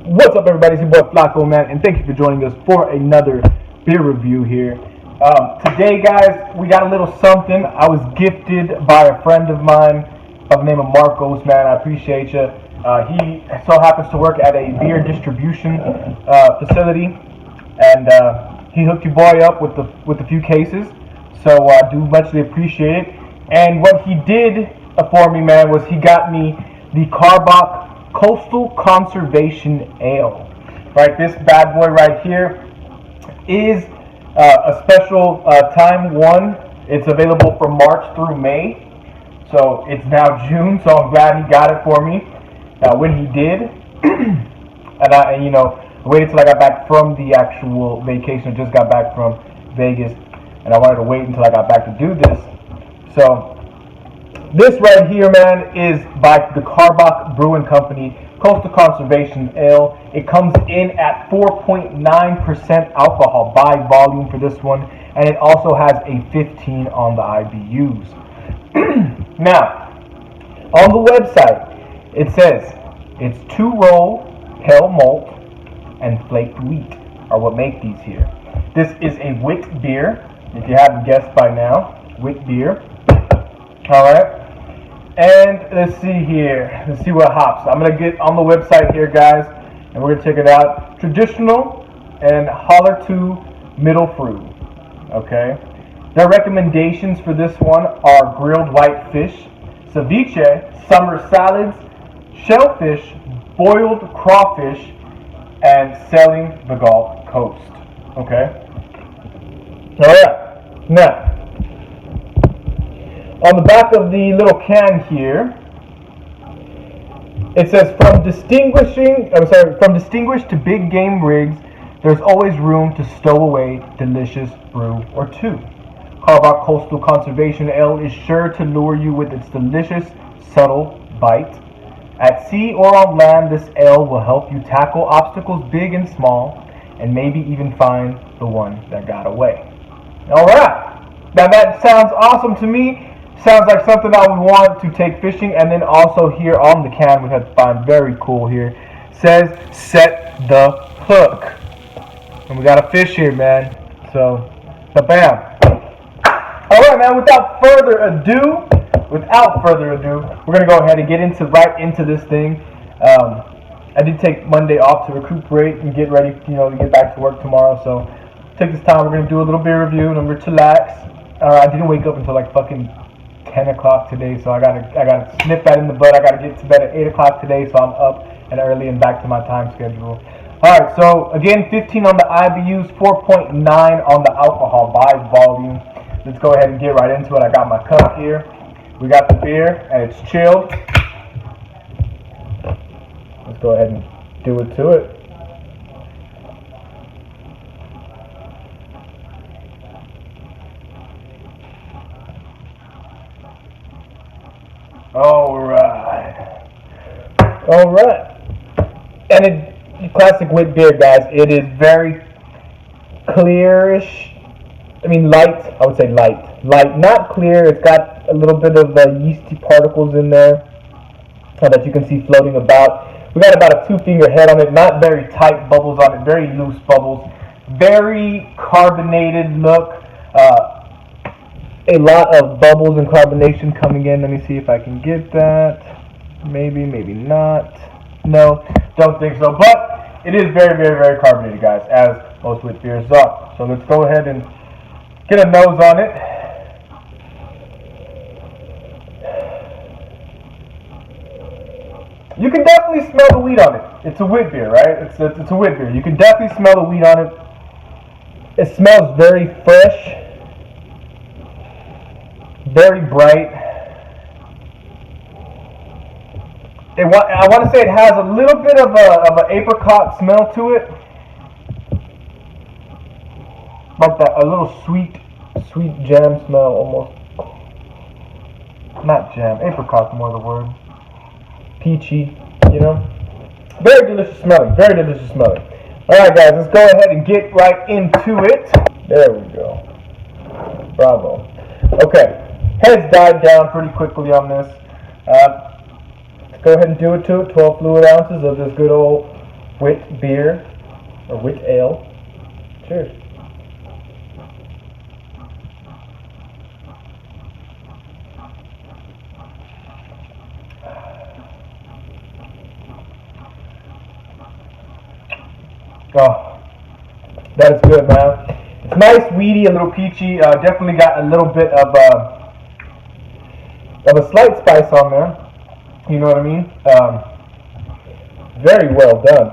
What's up, everybody? It's your boy Flacco, man, and thank you for joining us for another beer review here. Today, guys, we got a little something. I was gifted by a friend of mine by the name of Marcos, man. I appreciate you. He so happens to work at a beer distribution facility, and he hooked your boy up with a few cases. So I do muchly appreciate it. And what he did for me, man, was he got me the Karbach Coastal Conservation Ale. Right, this bad boy right here is a special time one. It's available from March through May. So it's now June, so I'm glad he got it for me when he did. and I waited till I got back from the actual vacation. I just got back from Vegas, and I wanted to wait until I got back to do this. So this right here, man, is by the Karbach Brewing Company Coastal Conservation Ale. It comes in at 4.9% alcohol by volume for this one, and it also has a 15 on the IBUs. Now, on the website, it says it's 2-roll pale malt and flaked wheat are what make these here. This is a wit beer, if you haven't guessed by now. Wit beer. Alright. And let's see here. Let's see what hops. I'm going to get on the website here, guys, and we're going to check it out. Traditional and Holler 2 Middle Fruit. Okay. Their recommendations for this one are grilled white fish, ceviche, summer salads, shellfish, boiled crawfish, and sailing the Gulf Coast. Okay. Alright. Now, on the back of the little can here, it says from distinguished to big game rigs, there's always room to stow away delicious brew or two. Karbach Coastal Conservation Ale is sure to lure you with its delicious, subtle bite. At sea or on land, this ale will help you tackle obstacles big and small, and maybe even find the one that got away. Alright, now that sounds awesome to me. Sounds like something I would want to take fishing. And then also here on the can, we have to find very cool here, says set the hook. And we got a fish here, man. So, bam. Alright, man, without further ado, we're gonna go ahead and get right into this thing. I did take Monday off to recuperate and get ready, to get back to work tomorrow. So take this time, we're gonna do a little beer review and I'm gonna relax. I didn't wake up until like fucking 10 o'clock today, so I gotta snip that in the bud. I gotta get to bed at 8 o'clock today, so I'm up and early and back to my time schedule. Alright, so again, 15 on the IBUs, 4.9 on the alcohol by volume. Let's go ahead and get right into it. I got my cup here. We got the beer, and it's chilled. Let's go ahead and do it to it. Alright. And it classic wit beer, guys. It is very clearish. I mean light. I would say light. Light, not clear. It's got a little bit of yeasty particles in there that you can see floating about. We got about a 2-finger head on it. Not very tight bubbles on it. Very loose bubbles. Very carbonated look. A lot of bubbles and carbonation coming in. Let me see if I can get that. Maybe, maybe not. No, don't think so. But it is very, very, very carbonated, guys, as most wit beers are. So let's go ahead and get a nose on it. You can definitely smell the wheat on it. It's a wit beer, right? It's a wit beer. You can definitely smell the wheat on it. It smells very fresh. Very bright. I want to say it has a little bit of an apricot smell to it, like that, a little sweet jam smell almost. Not jam, apricot's more the word. Peachy, Very delicious smelling. Very delicious smelling. All right, guys, let's go ahead and get right into it. There we go. Bravo. Okay. Heads died down pretty quickly on this. Let's go ahead and do it to it. 12 fluid ounces of this good old wit beer or wit ale. Cheers. Oh, that is good, man. It's nice, weedy, a little peachy. Definitely got a little bit of a slight spice on there. You know what I mean? Very well done.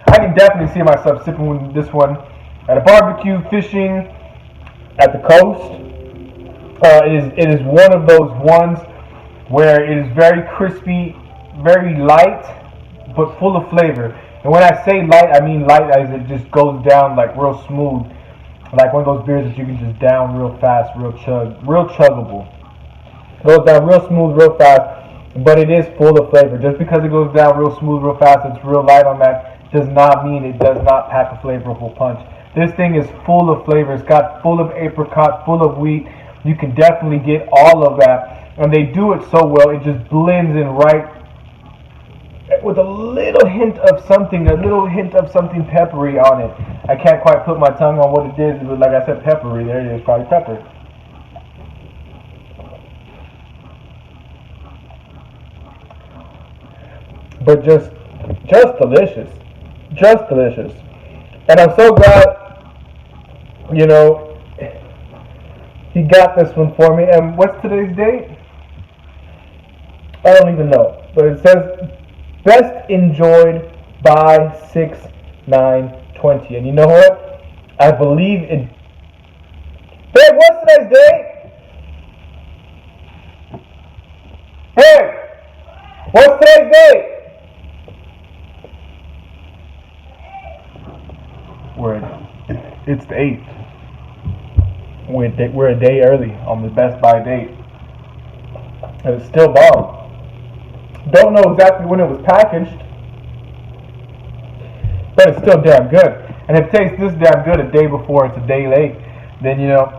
I can definitely see myself sipping this one at a barbecue, fishing, at the coast. It is one of those ones where it is very crispy, very light, but full of flavor. And when I say light, I mean light as it just goes down like real smooth, like one of those beers that you can just down real fast, real chuggable. Goes down real smooth, real fast, but it is full of flavor. Just because it goes down real smooth, real fast, it's real light on that, does not mean it does not pack a flavorful punch. This thing is full of flavor. It's got full of apricot, full of wheat. You can definitely get all of that, and they do it so well. It just blends in right with a little hint of something peppery on it. I can't quite put my tongue on what it is, but like I said, peppery. There it is, probably pepper. But just delicious, just delicious. And I'm so glad, you know, he got this one for me. And what's today's date? I don't even know, but it says best enjoyed by 6/9/20. And you know what? I believe it. Babe, what's today's date? Hey, what's today's date? It's the 8th. We're a day early on the Best Buy date. And it's still bomb. Don't know exactly when it was packaged, but it's still damn good. And if it tastes this damn good a day before it's a day late, then you know,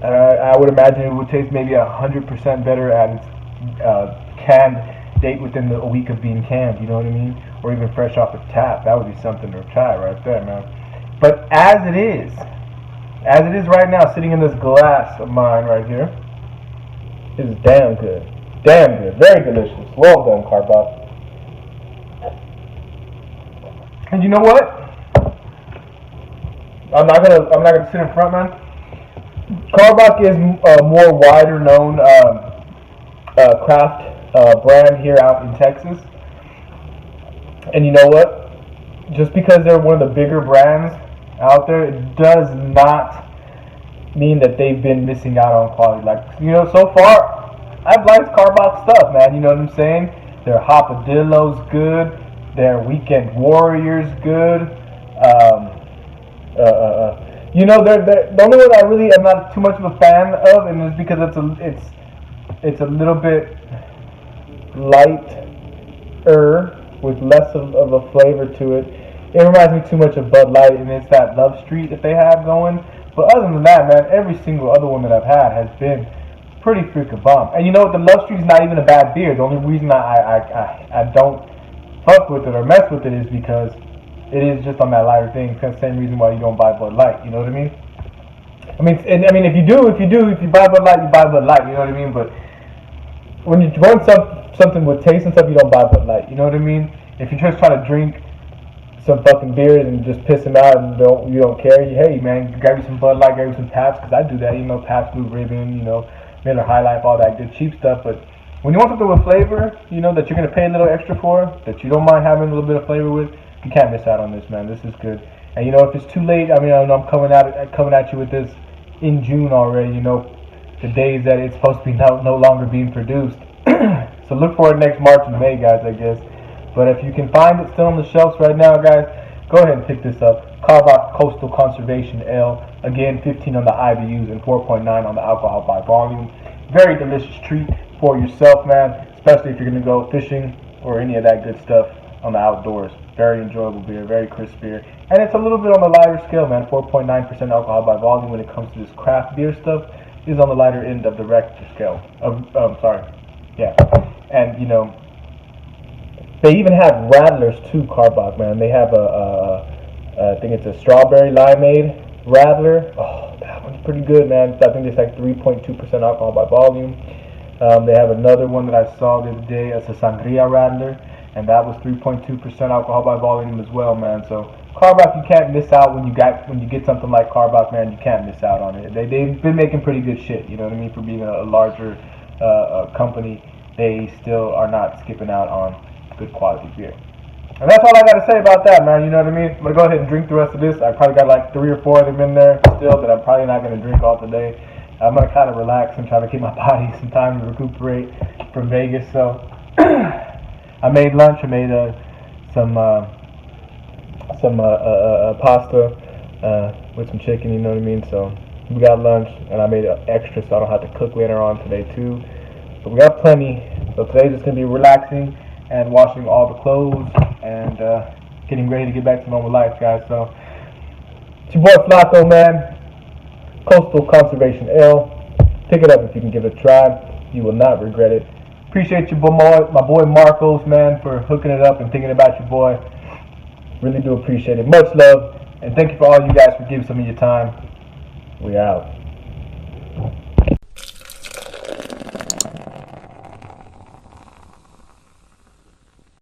I would imagine it would taste maybe 100% better at its canned date within a week of being canned. You know what I mean? Or even fresh off the tap. That would be something to try right there, man. But as it is right now, sitting in this glass of mine right here, it is damn good. Damn good. Very delicious. Well done, Karbach. And you know what? I'm not gonna sit in front, man. Karbach is a more wider known craft brand here out in Texas. And you know what? Just because they're one of the bigger brands out there, it does not mean that they've been missing out on quality. Like, you know, so far, I've liked Karbach stuff, man. You know what I'm saying? Their Hopadillo's good. Their Weekend Warrior's good. You know, they're the only one I really am not too much of a fan of, and it's because it's a little bit lighter with less of a flavor to it. It reminds me too much of Bud Light, and it's that Love Street that they have going. But other than that, man, every single other one that I've had has been pretty freaking bomb. And you know what? The Love Street is not even a bad beer. The only reason I don't fuck with it or mess with it is because it is just on that lighter thing. It's the same reason why you don't buy Bud Light. You know what I mean? I mean, if you buy Bud Light, you buy Bud Light. You know what I mean? But when you want something with taste and stuff, you don't buy Bud Light. You know what I mean? If you're just trying to drink some fucking beers and just piss them out and you don't care, hey man, grab you some Bud Light, grab you some Pabst, because I do that. You know, Pabst Blue Ribbon, you know, Miller High Life, all that good cheap stuff. But when you want something with flavor, you know, that you're gonna pay a little extra for, that you don't mind having a little bit of flavor with, you can't miss out on this, man. This is good. And you know, if it's too late, I mean, I know I'm coming at you with this in June already. You know, the days that it's supposed to be no longer being produced. So look for it next March and May, guys, I guess. But if you can find it still on the shelves right now, guys, go ahead and pick this up. Karbach Coastal Conservation Ale. Again, 15 on the IBUs and 4.9 on the alcohol by volume. Very delicious treat for yourself, man, especially if you're going to go fishing or any of that good stuff on the outdoors. Very enjoyable beer, very crisp beer. And it's a little bit on the lighter scale, man. 4.9% alcohol by volume when it comes to this craft beer stuff. is on the lighter end of the Richter scale. And they even have Radlers too, Karbach, man. They have I think it's a strawberry limeade Radler. Oh, that one's pretty good, man. I think it's like 3.2% alcohol by volume. They have another one that I saw the other day. It's a Sangria Radler, and that was 3.2% alcohol by volume as well, man. So Karbach, you can't miss out when you get something like Karbach, man. You can't miss out on it. They've been making pretty good shit. You know what I mean? For being a larger company, they still are not skipping out on good quality beer. And that's all I got to say about that, man. You know what I mean? I'm going to go ahead and drink the rest of this. I probably got like 3 or 4 of them in there still that I'm probably not going to drink all today. I'm going to kind of relax and try to give my body some time to recuperate from Vegas. So I made lunch. I made some pasta with some chicken, you know what I mean? So we got lunch, and I made it extra so I don't have to cook later on today too. So we got plenty. So today's just going to be relaxing and washing all the clothes and getting ready to get back to normal life, guys. So it's your boy Flacco, man. Coastal Conservation Ale. Pick it up if you can give it a try. You will not regret it. Appreciate you, my boy Marcos, man, for hooking it up and thinking about your boy. Really do appreciate it. Much love. And thank you for all you guys for giving some of your time. We out.